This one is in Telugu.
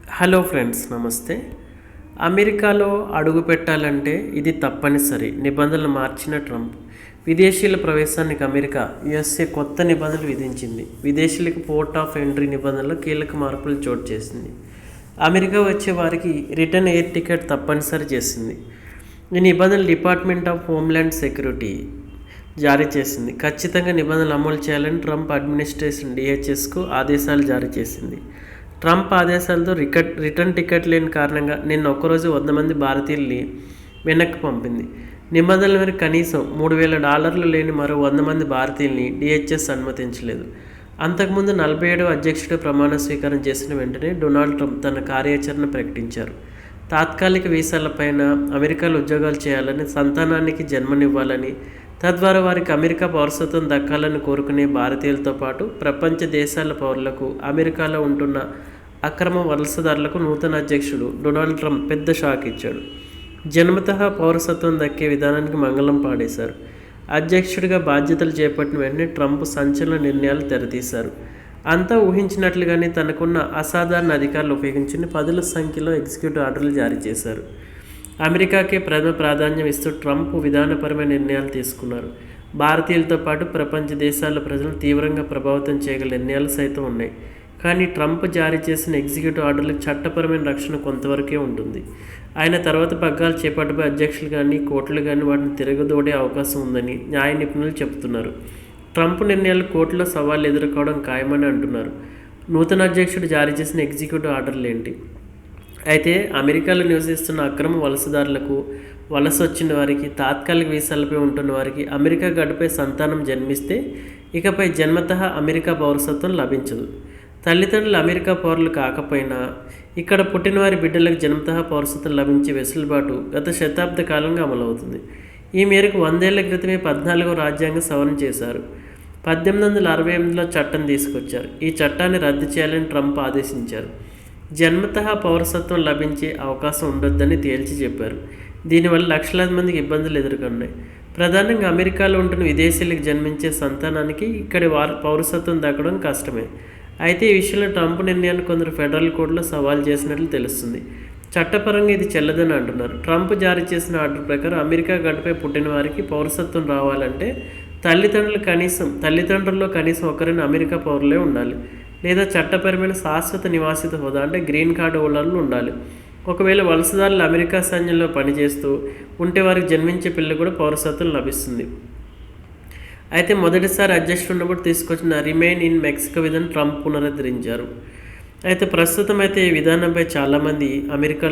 హలో ఫ్రెండ్స్, నమస్తే. అమెరికాలో అడుగు పెట్టాలంటే ఇది తప్పనిసరి నిబంధనలు మార్చిన ట్రంప్ విదేశీయుల ప్రవేశానికి యుఎస్ఏ కొత్త నిబంధనలు విధించింది. విదేశీయులకు పోర్ట్ ఆఫ్ ఎంట్రీ నిబంధనలు కీలక మార్పులు చోటు చేసింది. అమెరికా వచ్చే వారికి రిటర్న్ ఎయిర్ టికెట్ తప్పనిసరి చేసింది. ఈ నిబంధనలు డిపార్ట్మెంట్ ఆఫ్ హోమ్ల్యాండ్ సెక్యూరిటీ జారీ చేసింది. ఖచ్చితంగా నిబంధనలు అమలు చేయాలని ట్రంప్ అడ్మినిస్ట్రేషన్ డిహెచ్ఎస్కు ఆదేశాలు జారీ చేసింది. ట్రంప్ ఆదేశాలతో రిటర్న్ టికెట్ లేని కారణంగా నిన్న ఒక్కరోజు 100 మంది భారతీయుల్ని వెనక్కి పంపింది. నిబంధనల మేరకు కనీసం $3,000 లేని మరో 100 మంది భారతీయుల్ని డిహెచ్ఎస్ అనుమతించలేదు. అంతకుముందు 47వ అధ్యక్షుడు ప్రమాణ స్వీకారం చేసిన వెంటనే డొనాల్డ్ ట్రంప్ తన కార్యాచరణ ప్రకటించారు. తాత్కాలిక వీసాలపైన అమెరికాలో ఉద్యోగాలు చేయాలని, సంతానానికి జన్మనివ్వాలని, తద్వారా వారికి అమెరికా పౌరసత్వం దక్కాలని కోరుకునే భారతీయులతో పాటు ప్రపంచ దేశాల పౌరులకు అమెరికాలో ఉంటున్న అక్రమ వలసదారులకు నూతన అధ్యక్షుడు డొనాల్డ్ ట్రంప్ పెద్ద షాక్ ఇచ్చాడు. జన్మతః పౌరసత్వం దక్కే విధానానికి మంగళం పాడేశారు. అధ్యక్షుడిగా బాధ్యతలు చేపట్టిన వెంటనే ట్రంప్ సంచలన నిర్ణయాలు తెరతీశారు. అంతా ఊహించినట్లుగానే తనకున్న అసాధారణ అధికారులు ఉపయోగించుకుని పదుల సంఖ్యలో ఎగ్జిక్యూటివ్ ఆర్డర్లు జారీ చేశారు. అమెరికాకే ప్రథమ ప్రాధాన్యం ఇస్తూ ట్రంప్ విధానపరమైన నిర్ణయాలు తీసుకున్నారు. భారతీయులతో పాటు ప్రపంచ దేశాల ప్రజలను తీవ్రంగా ప్రభావితం చేయగల నిర్ణయాలు సైతం ఉన్నాయి. కానీ ట్రంప్ జారీ చేసిన ఎగ్జిక్యూటివ్ ఆర్డర్లకు చట్టపరమైన రక్షణ కొంతవరకే ఉంటుంది. ఆయన తర్వాత పగ్గాలు చేపట్టబోయే అధ్యక్షులు కానీ, కోర్టులు కానీ వాటిని తిరగదోడే అవకాశం ఉందని న్యాయ నిపుణులు చెబుతున్నారు. ట్రంప్ నిర్ణయాలు కోర్టులో సవాళ్లు ఎదుర్కోవడం ఖాయమని అంటున్నారు. నూతన అధ్యక్షుడు జారీ చేసిన ఎగ్జిక్యూటివ్ ఆర్డర్లు ఏంటి? అయితే అమెరికాలో నివసిస్తున్న అక్రమ వలసదారులకు, వలస వచ్చిన వారికి, తాత్కాలిక వీసాలపై ఉంటున్న వారికి అమెరికా గడ్డపై సంతానం జన్మిస్తే ఇకపై జన్మతః అమెరికా పౌరసత్వం లభించదు. తల్లిదండ్రులు అమెరికా పౌరులు కాకపోయినా ఇక్కడ పుట్టిన వారి బిడ్డలకు జన్మతః పౌరసత్వం లభించే వెసులుబాటు గత శతాబ్ద కాలంగా అమలవుతుంది. ఈ మేరకు 100 ఏళ్ల క్రితమే 14వ రాజ్యాంగ సవరణ చేశారు. 1868లో చట్టం తీసుకొచ్చారు. ఈ చట్టాన్ని రద్దు చేయాలని ట్రంప్ ఆదేశించారు. జన్మతః పౌరసత్వం లభించే అవకాశం ఉండొద్దని తేల్చి చెప్పారు. దీనివల్ల లక్షలాది మందికి ఇబ్బందులు ఎదుర్కొన్నాయి. ప్రధానంగా అమెరికాలో ఉంటున్న విదేశీయులకు జన్మించే సంతానానికి ఇక్కడి పౌరసత్వం దక్కడం కష్టమే. అయితే ఈ విషయంలో ట్రంప్ నిర్ణయాన్ని కొందరు ఫెడరల్ కోర్టులో సవాల్ చేసినట్లు తెలుస్తుంది. చట్టపరంగా ఇది చెల్లదని అంటున్నారు. ట్రంప్ జారీ చేసిన ఆర్డర్ ప్రకారం అమెరికా గడ్డపై పుట్టిన వారికి పౌరసత్వం రావాలంటే తల్లిదండ్రుల్లో కనీసం ఒకరైనా అమెరికా పౌరులే ఉండాలి, లేదా చట్టపరమైన శాశ్వత నివాసిత హోదా అంటే గ్రీన్ కార్డు హోల్డర్లు ఉండాలి. ఒకవేళ వలసదారులు అమెరికా సైన్యంలో పనిచేస్తూ ఉంటే వారికి జన్మించే పిల్లలు కూడా పౌరసత్వం లభిస్తుంది. అయితే మొదటిసారి అధ్యక్షుడు ఉన్నప్పుడు తీసుకొచ్చిన రిమైన్ ఇన్ మెక్సికో విధానం ట్రంప్ పునరుద్ధరించారు. అయితే ప్రస్తుతం అయితే ఈ విధానంపై చాలామంది అమెరికా